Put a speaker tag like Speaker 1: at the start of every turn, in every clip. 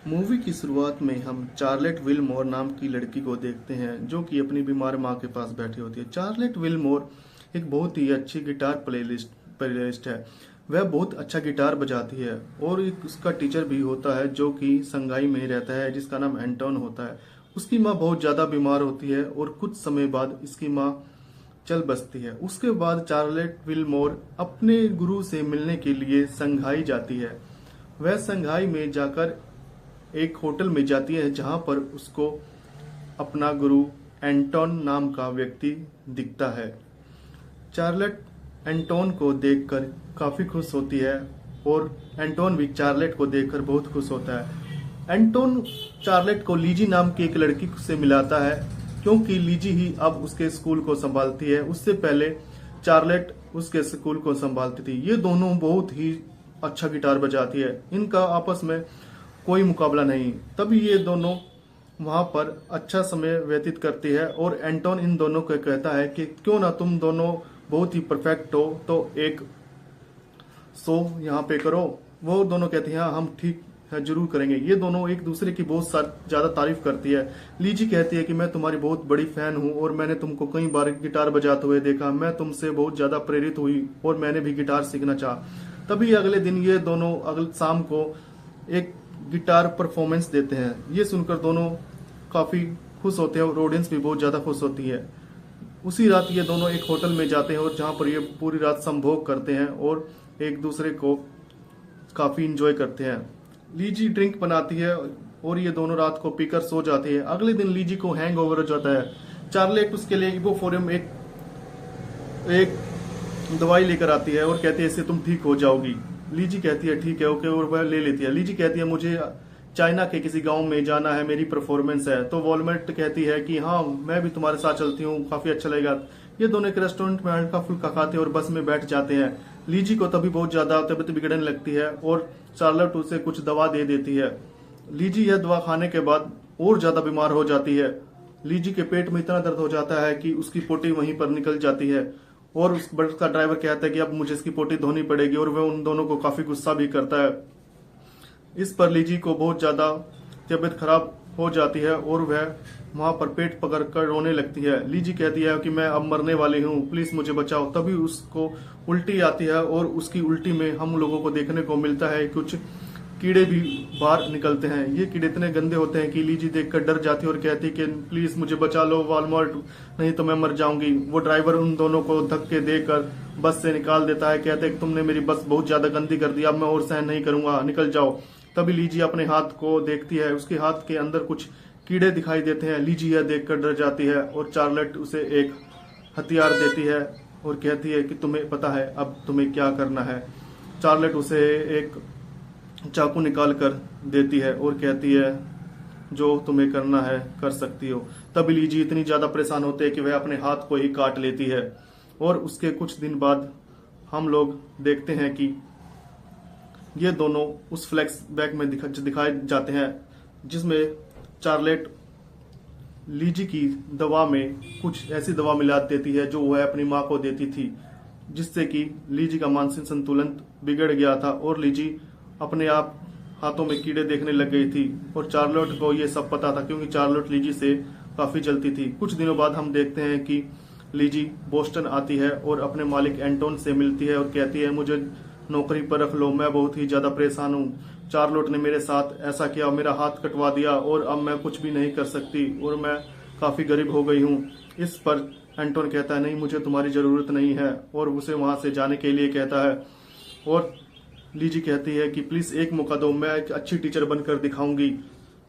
Speaker 1: Movie की शुरुआत में हम चार्लेट विलमोर नाम की लड़की को देखते हैं जो कि अपनी बीमार माँ के पास बैठी होती है। चार्लेट विलमोर एक बहुत ही अच्छी गिटार प्लेलिस्ट है। वह बहुत अच्छा गिटार बजाती है और एक उसका टीचर भी होता है जो कि संघाई में रहता है, जिसका नाम एंटोन होता है। उसकी माँ बहुत ज़्यादा बीमार होती है और कुछ समय बाद इसकी माँ चल बसती है। उसके बाद चार्लेट विलमोर अपने गुरु से मिलने के लिए संघाई जाती है। वह संघाई में जाकर एक होटल में जाती है जहां पर उसको अपना गुरु एंटोन नाम का व्यक्ति दिखता है। चार्लेट एंटोन को देखकर काफी खुश होती है और एंटोन भी चार्लेट को देखकर बहुत खुश होता है। एंटोन चार्लेट को लीजी नाम की एक लड़की से मिलाता है क्योंकि लीजी ही अब उसके स्कूल को संभालती है। उससे पहले चार्लेट उसके स्कूल को संभालती थी। ये दोनों बहुत ही अच्छा गिटार बजाती है। इनका आपस में कोई मुकाबला नहीं। तभी ये दोनों वहां पर अच्छा समय व्यतीत करती है और एंटोन इन दोनों को कहता है कि क्यों ना तुम दोनों बहुत ही परफेक्ट हो तो एक शो यहाँ पे करो। वो दोनों कहती हैं हाँ हम ठीक है जरूर करेंगे। ये दोनों एक दूसरे की बहुत ज्यादा तारीफ करती है। लीजी कहती है कि मैं तुम्हारी बहुत बड़ी फैन हूँ और मैंने तुमको कई बार गिटार बजाते हुए देखा। मैं तुमसे बहुत ज्यादा प्रेरित हुई और मैंने भी गिटार सीखना चाहा। तभी अगले दिन ये दोनों अगले शाम को एक गिटार परफॉर्मेंस देते हैं। ये सुनकर दोनों काफी खुश होते हैं और ऑडियंस भी बहुत ज्यादा खुश होती है। उसी रात ये दोनों एक होटल में जाते हैं और जहां पर ये पूरी रात संभोग करते हैं और एक दूसरे को काफी इंजॉय करते हैं। लीजी ड्रिंक बनाती है और ये दोनों रात को पीकर सो जाते हैं। अगले दिन लीजी को हैंगओवर हो जाता है। चार्लेट उसके लिए इबोफोरम एक दवाई लेकर आती है और कहती है इससे तुम ठीक हो जाओगी। लीजी कहती है ठीक है ओके और वह ले लेती है। लीजी कहती है मुझे चाइना के किसी गांव में जाना है, मेरी परफॉर्मेंस है। तो वॉलमेट कहती है कि हाँ मैं भी तुम्हारे साथ चलती हूँ, काफी अच्छा लगेगा। ये दोनों एक रेस्टोरेंट में हल्का फुल्का खाते और बस में बैठ जाते हैं। लीजी को तभी बहुत ज्यादा तबीयत बिगड़ने लगती है और चार्लेट उसे कुछ दवा दे देती है। लीजी यह दवा खाने के बाद और ज्यादा बीमार हो जाती है। लीजी के पेट में इतना दर्द हो जाता है कि उसकी पोटी वहीं पर निकल जाती है और उस बस का ड्राइवर कहता है कि अब मुझे इसकी पोटी धोनी पड़ेगी और वह उन दोनों को काफी गुस्सा भी करता है। इस पर लीजी को बहुत ज्यादा तबीयत खराब हो जाती है और वह वहां पर पेट पकड़ कर रोने लगती है। लीजी कहती है कि मैं अब मरने वाली हूँ, प्लीज मुझे बचाओ। तभी उसको उल्टी आती है और उसकी उल्टी में हम लोगों को देखने को मिलता है कुछ कीड़े भी बाहर निकलते हैं। ये कीड़े इतने गंदे होते हैं कि लीजी देखकर डर जाती है और कहती है कि प्लीज मुझे बचा लो वॉलमार्ट, नहीं तो मैं मर जाऊंगी। वो ड्राइवर उन दोनों को धक्के देकर बस से निकाल देता है। कहते हैं तुमने मेरी बस बहुत ज्यादा गंदी कर दी, अब मैं और सहन नहीं करूंगा, निकल जाओ। तभी लीजी अपने हाथ को देखती है, उसके हाथ के अंदर कुछ कीड़े दिखाई देते हैं। लीजी यह देखकर डर जाती है और चार्लेट उसे एक हथियार देती है और कहती है कि तुम्हें पता है अब तुम्हें क्या करना है। चार्लेट उसे एक चाकू निकाल कर देती है और कहती है जो तुम्हें करना है कर सकती हो। तभी लीजी इतनी ज्यादा परेशान होते हैं कि वह अपने हाथ को ही काट लेती है। और उसके कुछ दिन बाद हम लोग देखते हैं कि ये दोनों उस फ्लैश बैक में दिखाए जाते हैं जिसमें चार्लेट लीजी की दवा में कुछ ऐसी दवा मिला देती है जो वह अपनी माँ को देती थी, जिससे कि लीजी का मानसिक संतुलन बिगड़ गया था और लीजी अपने आप हाथों में कीड़े देखने लग गई थी। और चार्लोट को ये सब पता था क्योंकि चार्लोट लीजी से काफी जलती थी। कुछ दिनों बाद हम देखते हैं कि लीजी बोस्टन आती है और अपने मालिक एंटोन से मिलती है और कहती है मुझे नौकरी पर रख लो, मैं बहुत ही ज्यादा परेशान हूँ। चार्लोट ने मेरे साथ ऐसा किया, मेरा हाथ कटवा दिया और अब मैं कुछ भी नहीं कर सकती और मैं काफी गरीब हो गई हूँ। इस पर एंटोन कहता है नहीं मुझे तुम्हारी जरूरत नहीं है और उसे वहां से जाने के लिए कहता है। और लीजी कहती है कि प्लीज एक मौका दो, मैं एक अच्छी टीचर बनकर दिखाऊंगी।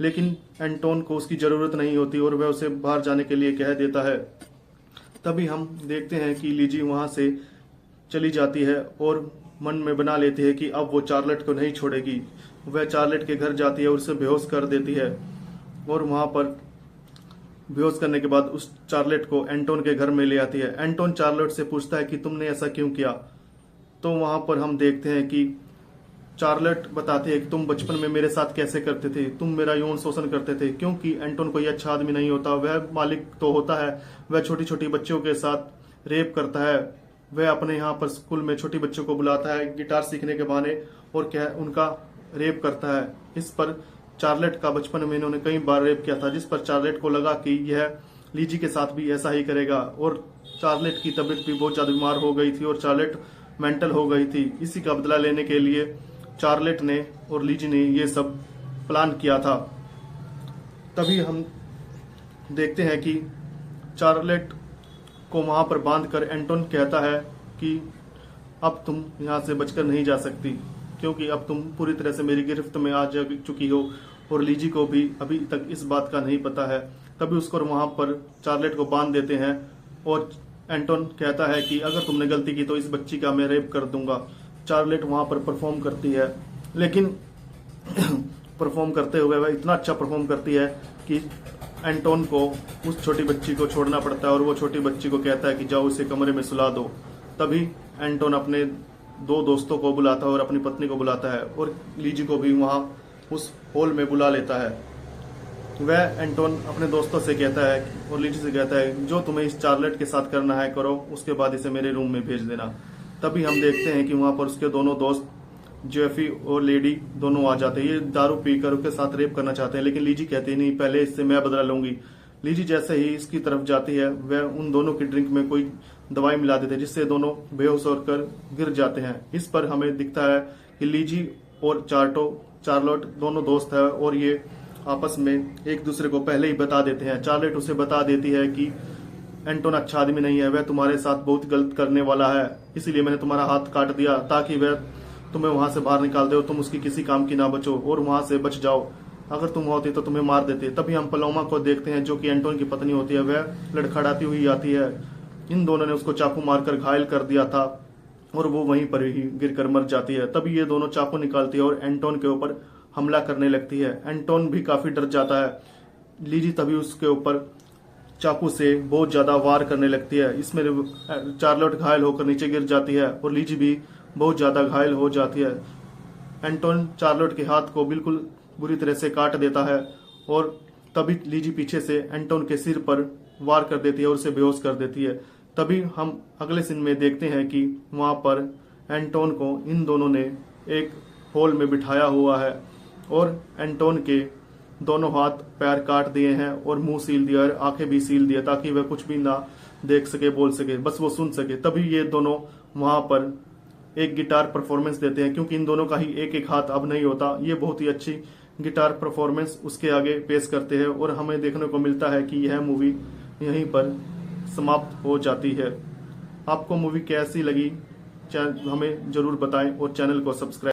Speaker 1: लेकिन एंटोन को उसकी जरूरत नहीं होती और वह उसे बाहर जाने के लिए कह देता है। तभी हम देखते हैं कि लीजी वहां से चली जाती है और मन में बना लेती है कि अब वो चार्लेट को नहीं छोड़ेगी। वह चार्लेट के घर जाती है और उसे बेहोश कर देती है और वहां पर बेहोश करने के बाद उस चार्लेट को एंटोन के घर में ले आती है। एंटोन चार्लेट से पूछता है कि तुमने ऐसा क्यों किया। तो वहां पर हम देखते हैं कि चार्लेट बताती है कि तुम बचपन में मेरे साथ कैसे करते थे, तुम मेरा यौन शोषण करते थे। क्योंकि एंटोन कोई अच्छा आदमी नहीं होता, वह मालिक तो होता है, वह छोटी छोटी बच्चों के साथ रेप करता है। वह अपने यहाँ पर स्कूल में छोटी बच्चों को बुलाता है गिटार सीखने के बहाने और क्या उनका रेप करता है। इस पर चार्लेट का बचपन में इन्होंने कई बार रेप किया था, जिस पर चार्लेट को लगा कि यह लीजी के साथ भी ऐसा ही करेगा। और चार्लेट की तबीयत भी बहुत ज्यादा बीमार हो गई थी और चार्लेट मेंटल हो गई थी। इसी का बदला लेने के लिए चार्लेट ने और लीजी ने ये सब प्लान किया था। तभी हम देखते हैं कि चार्लेट को वहां पर बांधकर एंटोन कहता है कि अब तुम यहाँ से बचकर नहीं जा सकती, क्योंकि अब तुम पूरी तरह से मेरी गिरफ्त में आ जा चुकी हो और लीजी को भी अभी तक इस बात का नहीं पता है। तभी उसको वहां पर चार्लेट को बांध देते हैं और एंटोन कहता है कि अगर तुमने गलती की तो इस बच्ची का मैं रेप कर दूंगा। चार्लेट वहां पर परफॉर्म करती है, लेकिन परफॉर्म करते हुए वह इतना अच्छा परफॉर्म करती है कि एंटोन को उस छोटी बच्ची को छोड़ना पड़ता है और वो छोटी बच्ची को कहता है कि जाओ उसे कमरे में सुला दो। तभी एंटोन अपने दो दोस्तों को बुलाता है और अपनी पत्नी को बुलाता है और लीजी को भी वहां उस हॉल में बुला लेता है। वह एंटोन अपने दोस्तों से कहता है और लीजी से कहता है जो तुम्हें इस चार्लेट के साथ करना है करो, उसके बाद इसे मेरे रूम में भेज देना। तभी हम देखते हैं कि वहां पर उसके दोनों दोस्त जेफी और लेडी दोनों आ जाते हैं। ये दारू पीकर उसके साथ रेप करना चाहते हैं, लेकिन लीजी कहती है नहीं, पहले इससे मैं बदला लूंगी। लीजी जैसे ही इसकी तरफ जाती है वह उन दोनों की ड्रिंक में कोई दवाई मिला देते हैं, जिससे दोनों बेहोश होकर गिर जाते हैं। इस पर हमें दिखता है कि लीजी और चार्लोट दोनों दोस्त है और ये आपस में एक दूसरे को पहले ही बता देते हैं। चार्लेट उसे बता देती है कि एंटोन अच्छा आदमी नहीं है, वह तुम्हारे साथ बहुत गलत करने वाला है, इसीलिए मैंने तुम्हारा हाथ काट दिया ताकि वह तुम्हें वहां से बाहर निकाल दे और तुम उसकी किसी काम की ना बचो और वहां से बच जाओ। अगर तुम होती तो तुम्हें मार देते। तभी हम पलोमा को देखते हैं जो कि एंटोन की पत्नी होती है, वह लड़खड़ाती हुई आती है। इन दोनों ने उसको चाकू मारकर घायल कर दिया था और वो वहीं पर ही गिरकर मर जाती है। तभी ये दोनों चाकू निकालती है और एंटोन के ऊपर हमला करने लगती है। एंटोन भी काफी डर जाता है। लीजी तभी उसके ऊपर चाकू से बहुत ज्यादा वार करने लगती है। इसमें चार्लोट घायल होकर नीचे गिर जाती है और लीजी भी बहुत ज्यादा घायल हो जाती है। एंटोन चार्लोट के हाथ को बिल्कुल बुरी तरह से काट देता है और तभी लीजी पीछे से एंटोन के सिर पर वार कर देती है और उसे बेहोश कर देती है। तभी हम अगले सीन में देखते हैं कि वहां पर एंटोन को इन दोनों ने एक हॉल में बिठाया हुआ है और एंटोन के दोनों हाथ पैर काट दिए हैं और मुंह सील दिया और आंखें भी सील दिया ताकि वह कुछ भी ना देख सके, बोल सके, बस वो सुन सके। तभी ये दोनों वहां पर एक गिटार परफॉर्मेंस देते हैं, क्योंकि इन दोनों का ही एक एक हाथ अब नहीं होता। ये बहुत ही अच्छी गिटार परफॉर्मेंस उसके आगे पेश करते हैं और हमें देखने को मिलता है कि यह मूवी यहीं पर समाप्त हो जाती है। आपको मूवी कैसी लगी हमें जरूर बताएं और चैनल को सब्सक्राइब